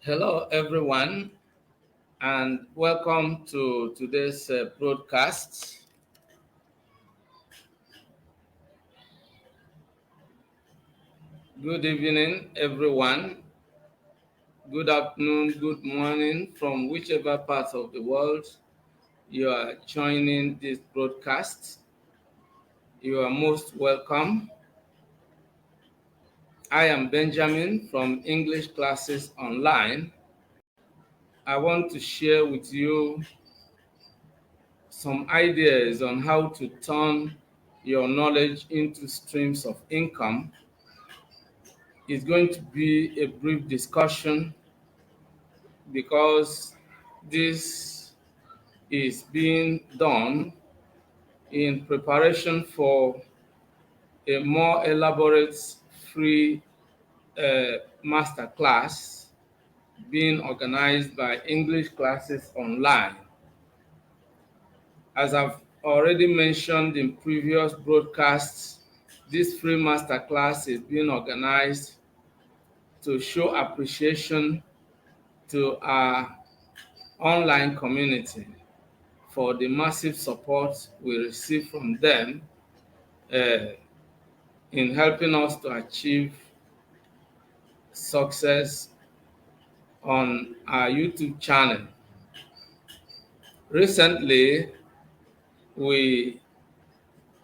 Hello, everyone, and welcome to today's broadcast. Good evening, everyone. Good afternoon, good morning from whichever part of the world you are joining this broadcast. You are most welcome. I am Benjamin from English Classes Online. I want to share with you some ideas on how to turn your knowledge into streams of income. It's going to be a brief discussion because this is being done in preparation for a more elaborate free masterclass being organized by English Classes Online. As I've already mentioned in previous broadcasts, this free masterclass is being organized to show appreciation to our online community for the massive support we receive from them uh, in helping us to achieve success on our YouTube channel. Recently, we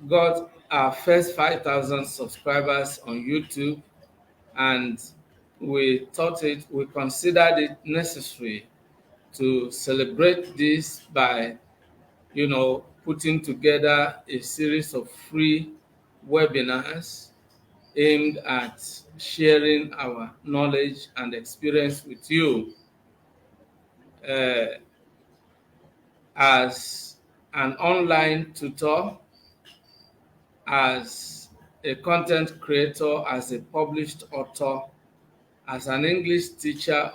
got our first 5,000 subscribers on YouTube, and we considered it necessary to celebrate this by putting together a series of free webinars aimed at sharing our knowledge and experience with you. Uh, as an online tutor, as a content creator, as a published author, as an English teacher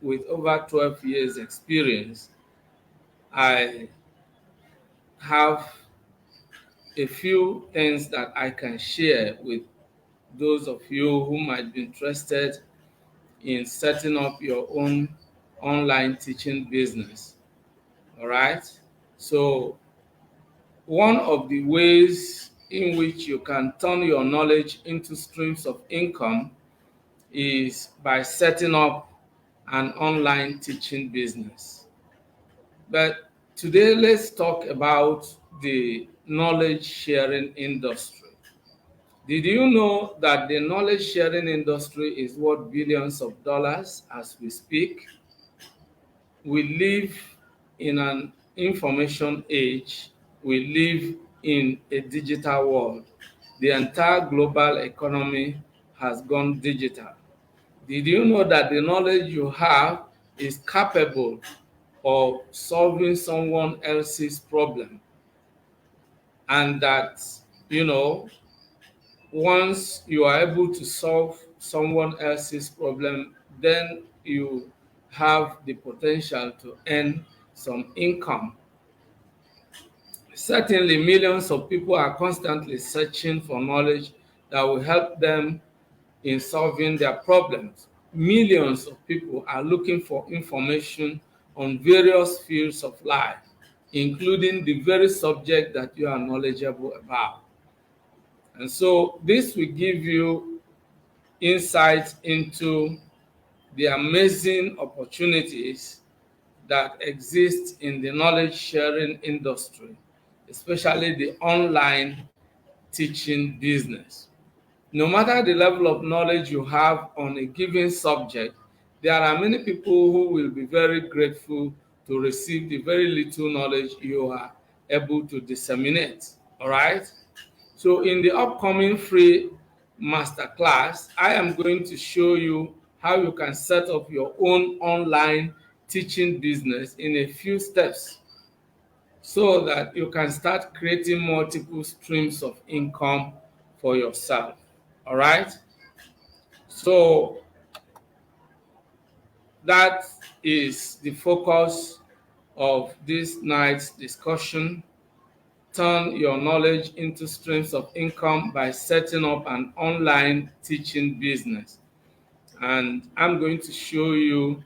with over 12 years experience, I have a few things that I can share with those of you who might be interested in setting up your own online teaching business. All right. So, one of the ways in which you can turn your knowledge into streams of income is by setting up an online teaching business. But today, let's talk about the knowledge sharing industry. Did you know that the knowledge sharing industry is worth billions of dollars as we speak? We live in an information age. We live in a digital world. The entire global economy has gone digital. Did you know that the knowledge you have is capable of solving someone else's problem? And that, you know, once you are able to solve someone else's problem, then you have the potential to earn some income. Certainly, millions of people are constantly searching for knowledge that will help them in solving their problems. Millions of people are looking for information on various fields of life, including the very subject that you are knowledgeable about. And so, this will give you insight into the amazing opportunities that exist in the knowledge sharing industry, especially the online teaching business. No matter the level of knowledge you have on a given subject, there are many people who will be very grateful to receive the very little knowledge you are able to disseminate. All right? So, in the upcoming free masterclass, I am going to show you how you can set up your own online teaching business in a few steps so that you can start creating multiple streams of income for yourself. All right? So, that is the focus of this night's discussion. Turn your knowledge into streams of income by setting up an online teaching business. and I'm going to show you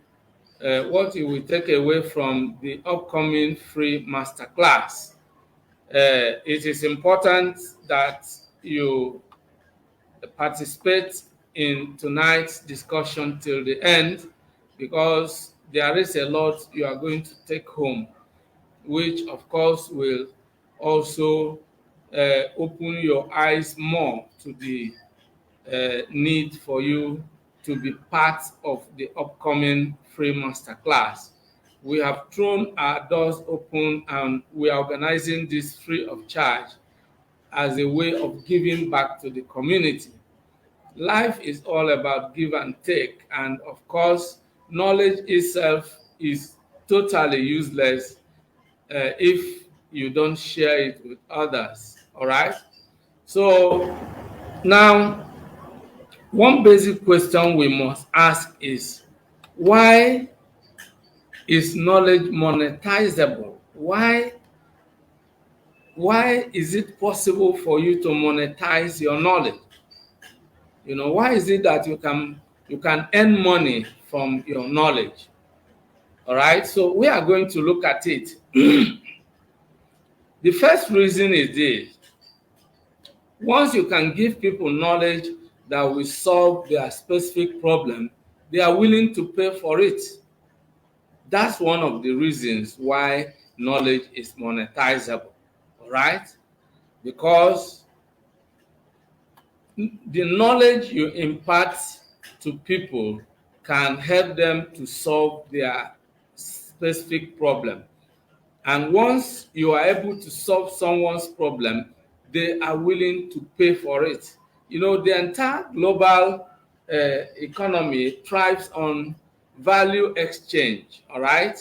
what you will take away from the upcoming free masterclass. It is important that you participate in tonight's discussion till the end, because there is a lot you are going to take home, which of course will also open your eyes more to the need for you to be part of the upcoming free masterclass. We have thrown our doors open and we are organizing this free of charge as a way of giving back to the community. Life is all about give and take, and of course, knowledge itself is totally useless if you don't share it with others. All right. So now, one basic question we must ask is, why is knowledge monetizable? Why is it possible for you to monetize your knowledge? Why is it that you can earn money from your knowledge? All right, so we are going to look at it. The first reason is this: once you can give people knowledge that will solve their specific problem, they are willing to pay for it. That's one of the reasons why knowledge is monetizable. All right, because the knowledge you impart to people can help them to solve their specific problem. And once you are able to solve someone's problem, they are willing to pay for it. The entire global economy thrives on value exchange, all right?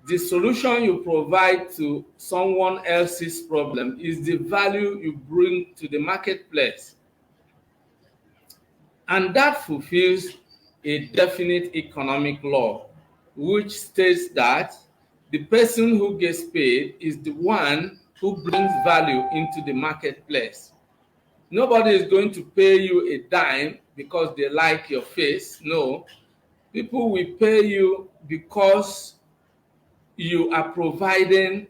The solution you provide to someone else's problem is the value you bring to the marketplace. And that fulfills a definite economic law, which states that the person who gets paid is the one who brings value into the marketplace. Nobody is going to pay you a dime because they like your face. No, people will pay you because you are providing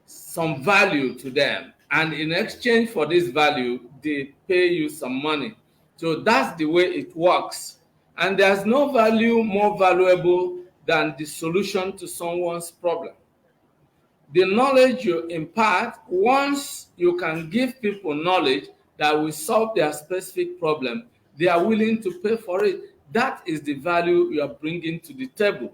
some value to them, and in exchange for this value they pay you some money. So that's the way it works, and there's no value more valuable than the solution to someone's problem. The knowledge you impart, once you can give people knowledge that will solve their specific problem, they are willing to pay for it. That is the value you are bringing to the table.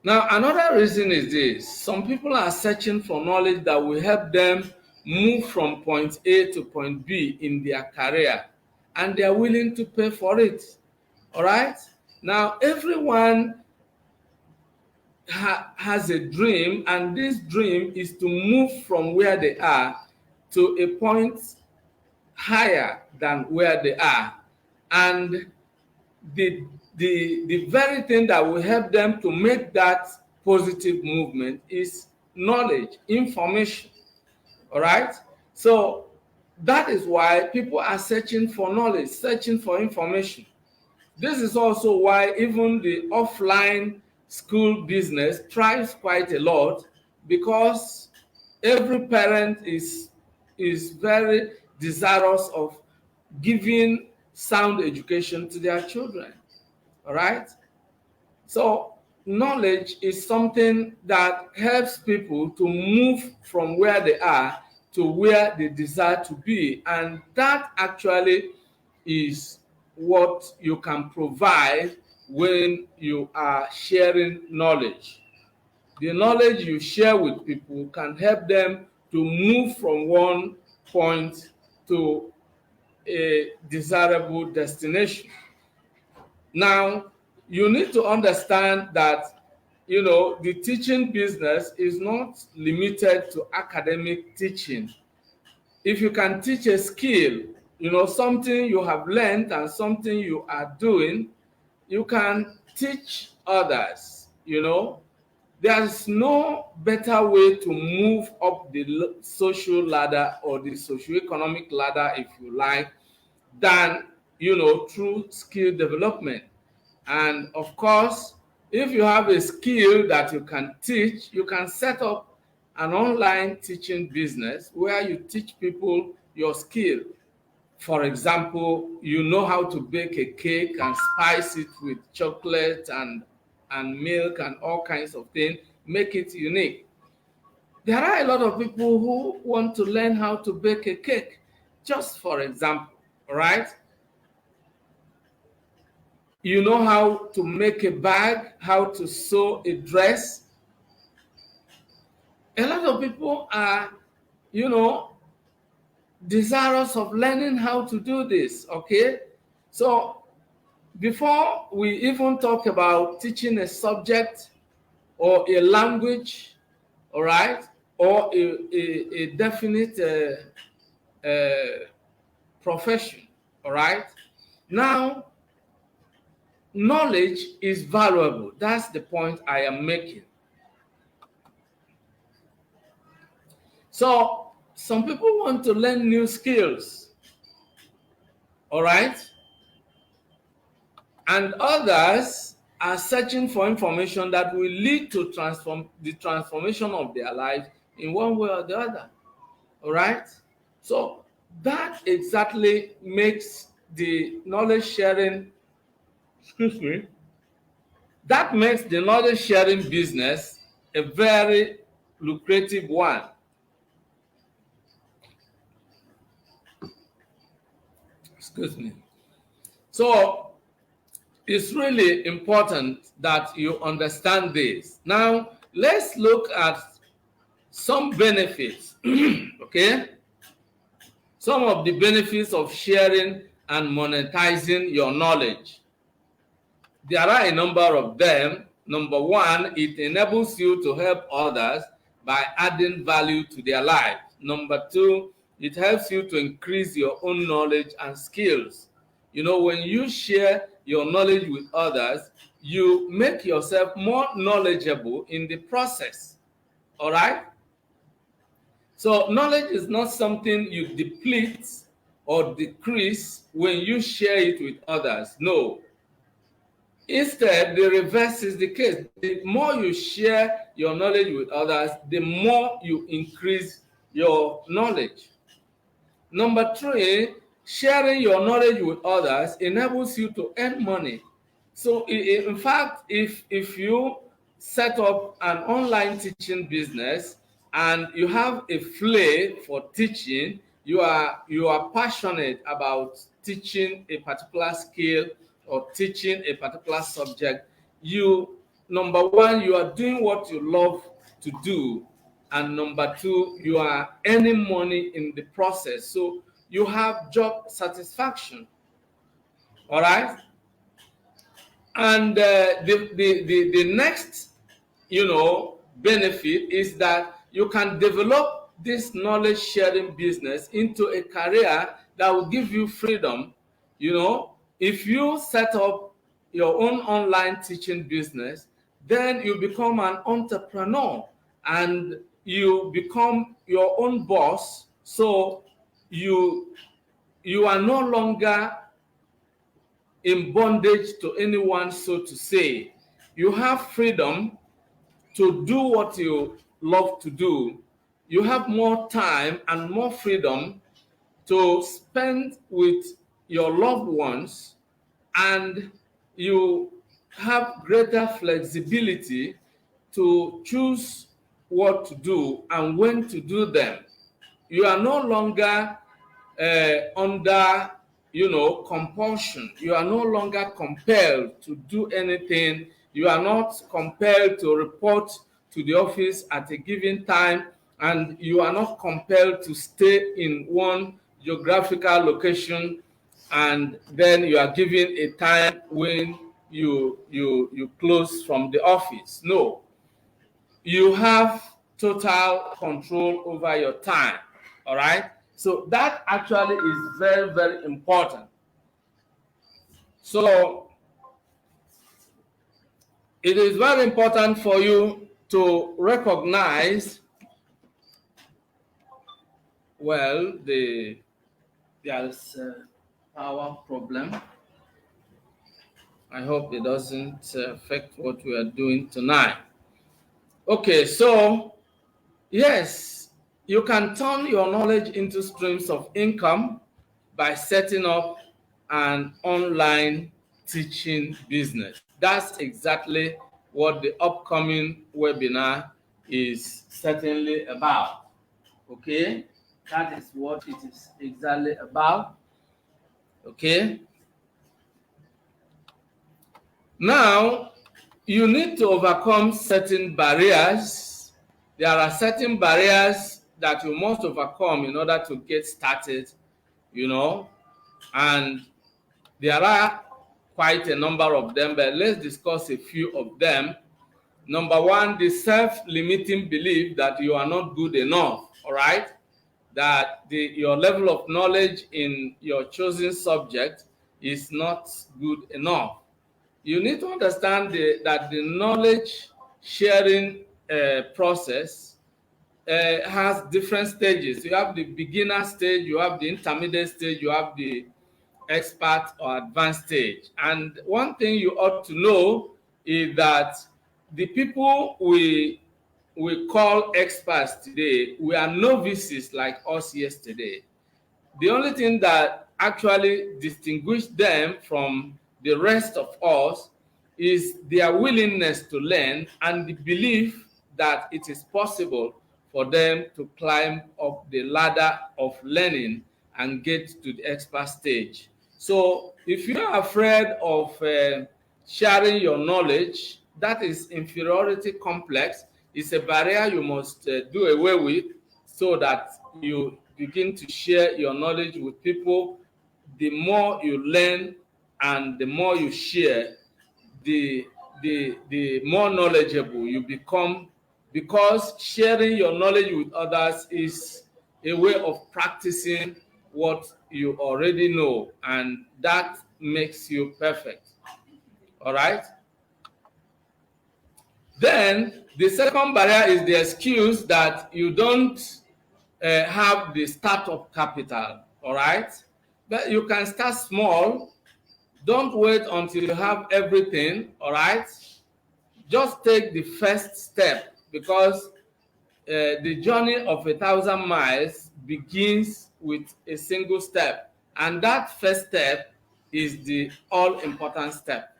Now, another reason is this: some people are searching for knowledge that will help them move from point A to point B in their career, and they are willing to pay for it. All right? Now, everyone has a dream, and this dream is to move from where they are to a point higher than where they are. And the very thing that will help them to make that positive movement is knowledge, information. All right? So that is why people are searching for knowledge, searching for information. This is also why even the offline school business thrives quite a lot, because every parent is very desirous of giving sound education to their children. All right? So knowledge is something that helps people to move from where they are to where they desire to be, and that actually is what you can provide when you are sharing knowledge. The knowledge you share with people can help them to move from one point to a desirable destination. Now, you need to understand that the teaching business is not limited to academic teaching. If you can teach a skill, something you have learned and something you are doing, you can teach others. There's no better way to move up the social ladder, or the socioeconomic ladder if you like, than through skill development. And of course, if you have a skill that you can teach, you can set up an online teaching business where you teach people your skill. For example, you know how to bake a cake and spice it with chocolate and milk and all kinds of things, make it unique. There are a lot of people who want to learn how to bake a cake, just for example, right? You know how to make a bag, how to sew a dress. A lot of people are, you know, desirous of learning how to do this, okay? So before we even talk about teaching a subject or a language, all right, or a definite profession, all right, now knowledge is valuable. That's the point I am making. So some people want to learn new skills, all right, and others are searching for information that will lead to the transformation of their lives in one way or the other, all right. So that exactly makes the knowledge sharing, excuse me, that makes the knowledge sharing business a very lucrative one. Excuse me. So it's really important that you understand this. Now, let's look at some benefits, okay? Some of the benefits of sharing and monetizing your knowledge. There are a number of them. Number one, it enables you to help others by adding value to their lives. Number two, it helps you to increase your own knowledge and skills. When you share your knowledge with others, you make yourself more knowledgeable in the process. All right? So, knowledge is not something you deplete or decrease when you share it with others. No, instead, the reverse is the case. The more you share your knowledge with others, the more you increase your knowledge. Number three, sharing your knowledge with others enables you to earn money. So, in fact, if you set up an online teaching business and you have a flair for teaching, you are passionate about teaching a particular skill or teaching a particular subject, you number one, you are doing what you love to do, and number two, you are earning money in the process. So you have job satisfaction. All right. And the next, benefit is that you can develop this knowledge sharing business into a career that will give you freedom. If you set up your own online teaching business, then you become an entrepreneur and you become your own boss. So you are no longer in bondage to anyone, so to say. You have freedom to do what you love to do. You have more time and more freedom to spend with your loved ones, and you have greater flexibility to choose what to do and when to do them. You are no longer under compulsion. You are no longer compelled to do anything. You are not compelled to report to the office at a given time, and you are not compelled to stay in one geographical location, and then you are given a time when you close from the office. No, you have total control over your time. All right. So that actually is very, very important. So it is very important for you to recognize, well, there's power problem. I hope it doesn't affect what we are doing tonight. Okay, so yes, you can turn your knowledge into streams of income by setting up an online teaching business. That's exactly what the upcoming webinar is certainly about. Okay, that is what it is exactly about. Okay, now you need to overcome certain barriers. There are certain barriers that you must overcome in order to get started, you know, and there are quite a number of them, but let's discuss a few of them. Number one, the self-limiting belief that you are not good enough, all right? That your level of knowledge in your chosen subject is not good enough. You need to understand that the knowledge sharing process has different stages. You have the beginner stage, you have the intermediate stage, you have the expert or advanced stage. And one thing you ought to know is that the people we call experts today, we are novices like us yesterday. The only thing that actually distinguishes them from the rest of us is their willingness to learn and the belief that it is possible for them to climb up the ladder of learning and get to the expert stage. So if you're afraid of sharing your knowledge, that is inferiority complex. It's a barrier you must do away with so that you begin to share your knowledge with people. The more you learn and the more you share, the more knowledgeable you become, because sharing your knowledge with others is a way of practicing what you already know, and that makes you perfect. All right? Then the second barrier is the excuse that you don't have the startup capital. All right? But you can start small. Don't wait until you have everything. All right? Just take the first step, because the journey of 1,000 miles begins with a single step, and that first step is the all important step.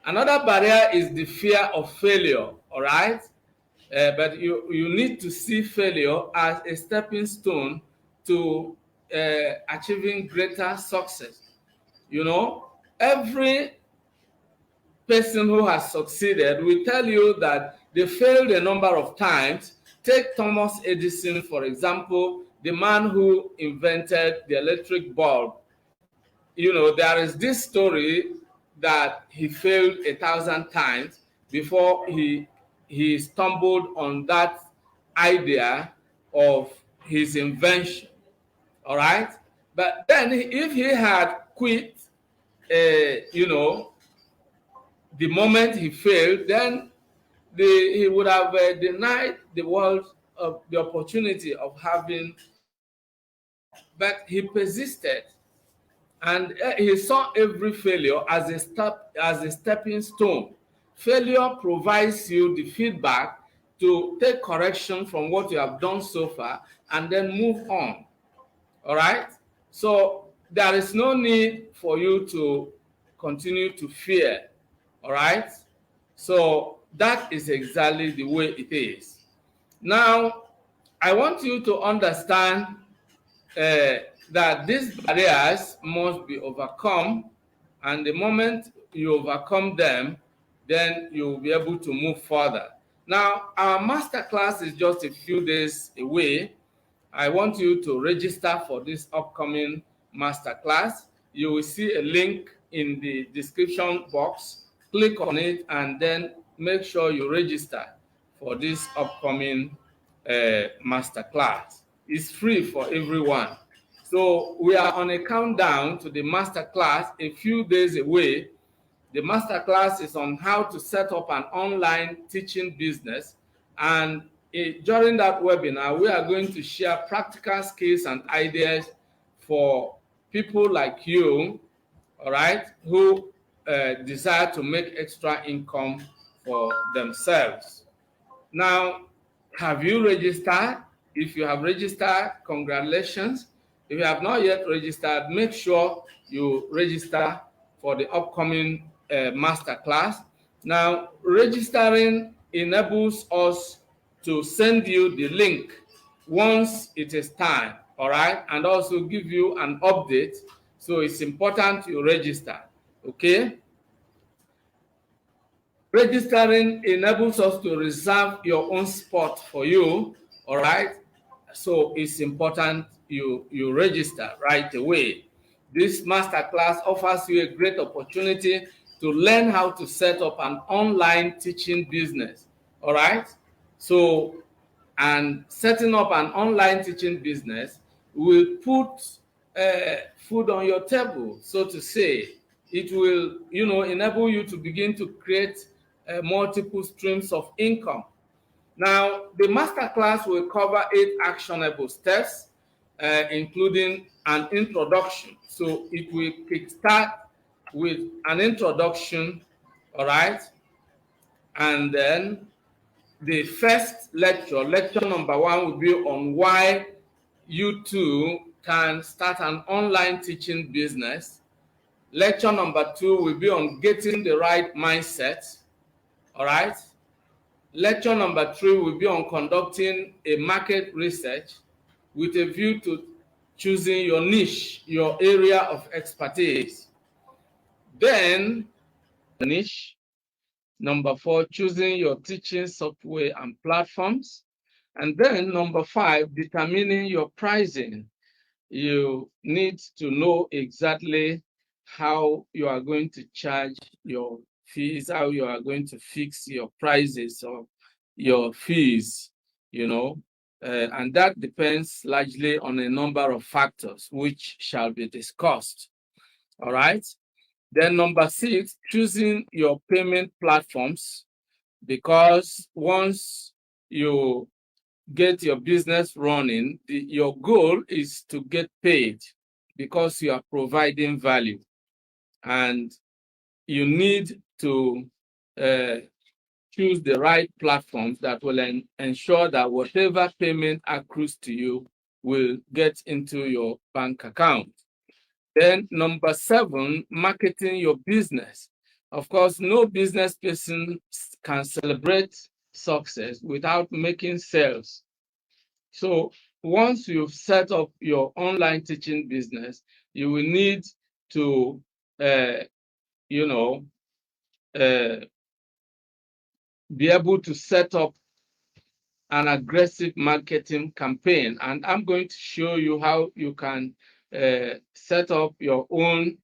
Another barrier is the fear of failure. All right, but you need to see failure as a stepping stone to achieving greater success. You know, every person who has succeeded will tell you that they failed a number of times. Take Thomas Edison, for example, the man who invented the electric bulb. You know, there is this story that he failed 1,000 times before he stumbled on that idea of his invention. All right, but then if he had quit, you know, the moment he failed, then he would have denied the world of the opportunity of having more. But he persisted, and he saw every failure as a stepping stone. Failure provides you the feedback to take correction from what you have done so far and then move on. All right? So there is no need for you to continue to fear. All right? So that is exactly the way it is. Now, I want you to understand uh, that these barriers must be overcome, and the moment you overcome them, then you'll be able to move further. Now, our masterclass is just a few days away. I want you to register for this upcoming masterclass. You will see a link in the description box. Click on it and then make sure you register for this upcoming masterclass. It's free for everyone. So we are on a countdown to the masterclass, a few days away. The masterclass is on how to set up an online teaching business, and during that webinar, we are going to share practical skills and ideas for people like you, all right, who desire to make extra income for themselves. Now, have you registered? If you have registered, congratulations. If you have not yet registered, make sure you register for the upcoming masterclass. Now, registering enables us to send you the link once it is time, all right, and also give you an update. So it's important you register, okay? Registering enables us to reserve your own spot for you, all right? So it's important you register right away. This masterclass offers you a great opportunity to learn how to set up an online teaching business, all right? So, and setting up an online teaching business will put food on your table, so to say. It will, enable you to begin to create multiple streams of income. Now, the masterclass will cover 8 actionable steps, including an introduction. So it will kickstart with an introduction, all right? And then the first lecture, lecture number 1, will be on why you too can start an online teaching business. Lecture number 2 will be on getting the right mindset, all right? Lecture number 3 will be on conducting a market research with a view to choosing your niche, your area of expertise. Then, niche. Number 4, choosing your teaching software and platforms. And then number 5, determining your pricing. You need to know exactly how you are going to charge your fees, how you are going to fix your prices or your fees, and that depends largely on a number of factors which shall be discussed. All right. Then number 6, choosing your payment platforms, because once you get your business running, your goal is to get paid because you are providing value. And you need to choose the right platforms that will ensure that whatever payment accrues to you will get into your bank account. Then number 7, marketing your business. Of course, no business person can celebrate success without making sales. So once you've set up your online teaching business, you will need to, be able to set up an aggressive marketing campaign. And I'm going to show you how you can set up your own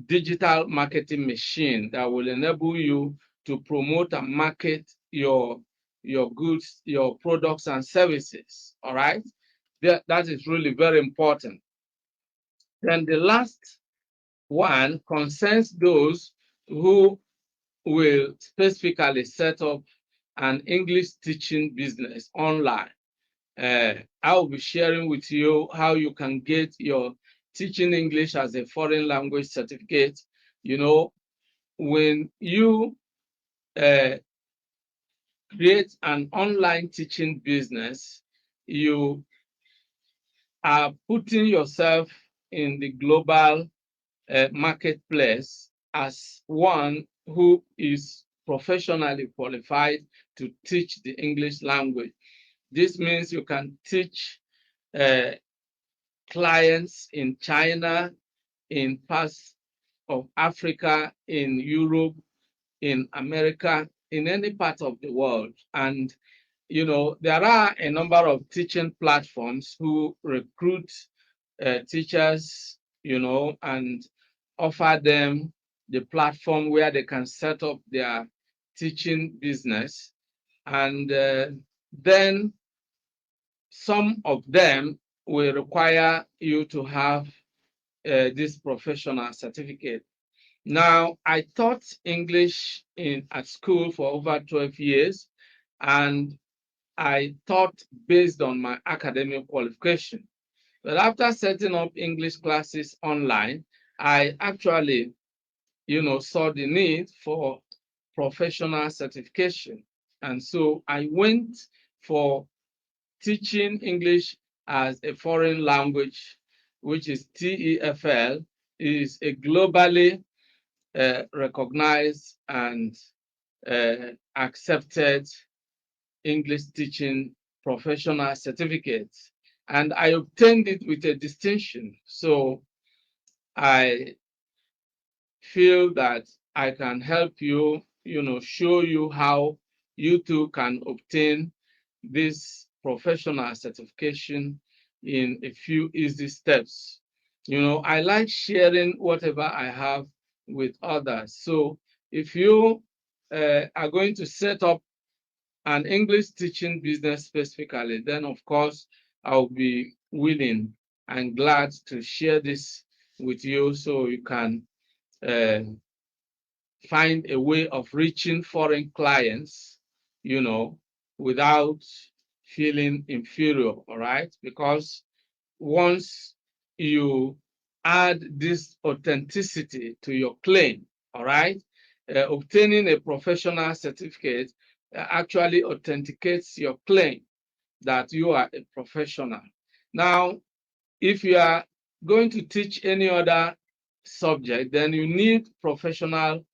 digital marketing machine that will enable you to promote and market your goods, your products and services. All right, that is really very important. Then the last one concerns those who will specifically set up an English teaching business online. I will be sharing with you how you can get your teaching English as a foreign language certificate. When you create an online teaching business, you are putting yourself in the global marketplace as one who is professionally qualified to teach the English language. This means you can teach clients in China, in parts of Africa, in Europe, in America, in any part of the world. And, there are a number of teaching platforms who recruit teachers, and offer them the platform where they can set up their teaching business. And then some of them will require you to have this professional certificate. Now, I taught English at school for over 12 years, and I taught based on my academic qualification. But after setting up English classes online, I actually, saw the need for professional certification. And so I went for teaching English as a foreign language, which is TEFL, is a globally recognized and accepted English teaching professional certificate. And I obtained it with a distinction. So I feel that I can help you, show you how you too can obtain this professional certification in a few easy steps. I like sharing whatever I have with others. So if you are going to set up an English teaching business specifically, then of course I'll be willing and glad to share this with you so you can uh, find a way of reaching foreign clients, you know, without feeling inferior, all right? Because once you add this authenticity to your claim, all right, obtaining a professional certificate actually authenticates your claim that you are a professional. Now, if you are going to teach any other subject, then you need professional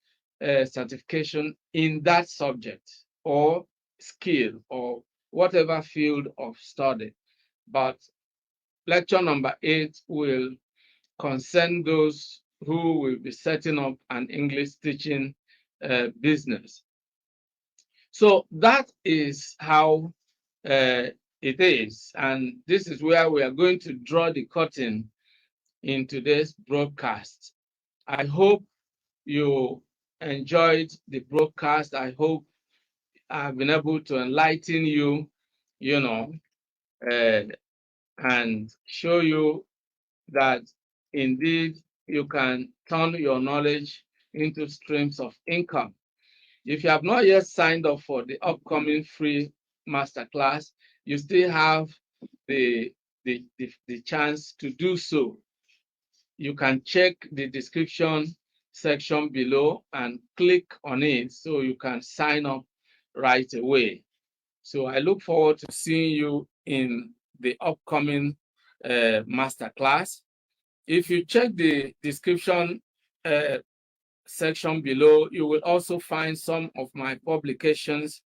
certification in that subject or skill or whatever field of study. But lecture number 8 will concern those who will be setting up an English teaching business. So that is how it is. And this is where we are going to draw the curtain in today's broadcast. I hope you enjoyed the broadcast. I hope I've been able to enlighten you, you know, uh, and show you that indeed you can turn your knowledge into streams of income. If you have not yet signed up for the upcoming free masterclass, you still have the chance to do so. You can check the description section below and click on it so you can sign up right away. So I look forward to seeing you in the upcoming masterclass. If you check the description section below, you will also find some of my publications,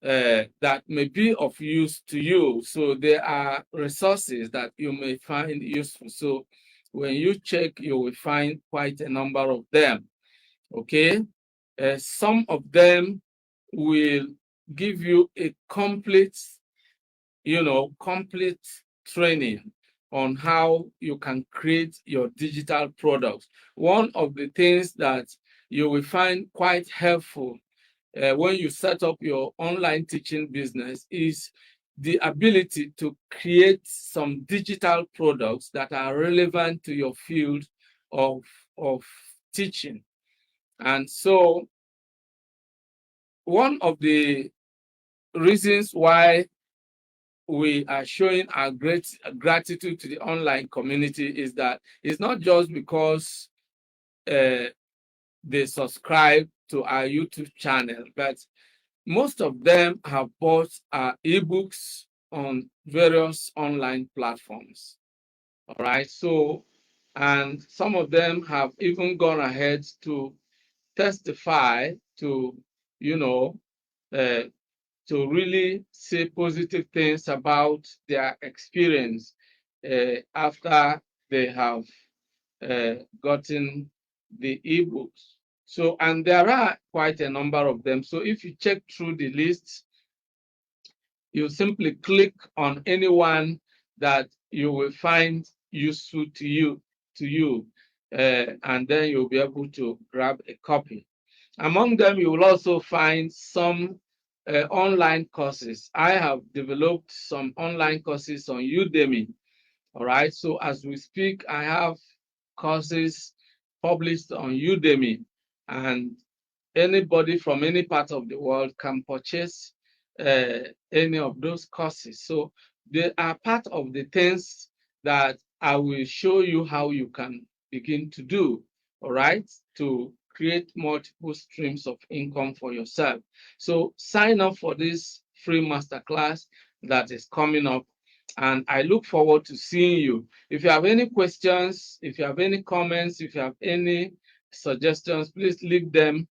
that may be of use to you. So there are resources that you may find useful. So when you check, you will find quite a number of them. Okay. Some of them will give you a complete, complete training on how you can create your digital products. One of the things that you will find quite helpful when you set up your online teaching business is the ability to create some digital products that are relevant to your field of teaching. And so one of the reasons why we are showing our great gratitude to the online community is that it's not just because they subscribe to our YouTube channel, but most of them have bought our ebooks on various online platforms. All right. So, and some of them have even gone ahead to testify to, you know, uh, to really say positive things about their experience after they have gotten the ebooks. So, and there are quite a number of them. So if you check through the list, you simply click on anyone that you will find useful to you, and then you'll be able to grab a copy. Among them, you will also find some online courses. I have developed some online courses on Udemy. All right. So as we speak, I have courses published on Udemy, and anybody from any part of the world can purchase any of those courses. So They are part of the things that I will show you how you can begin to do, all right, to create multiple streams of income for yourself. So sign up for this free masterclass that is coming up, and I look forward to seeing you. If you have any questions, if you have any comments, if you have any suggestions, please leave them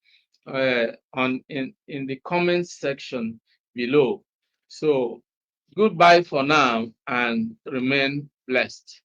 in the comments section below. So goodbye for now and remain blessed.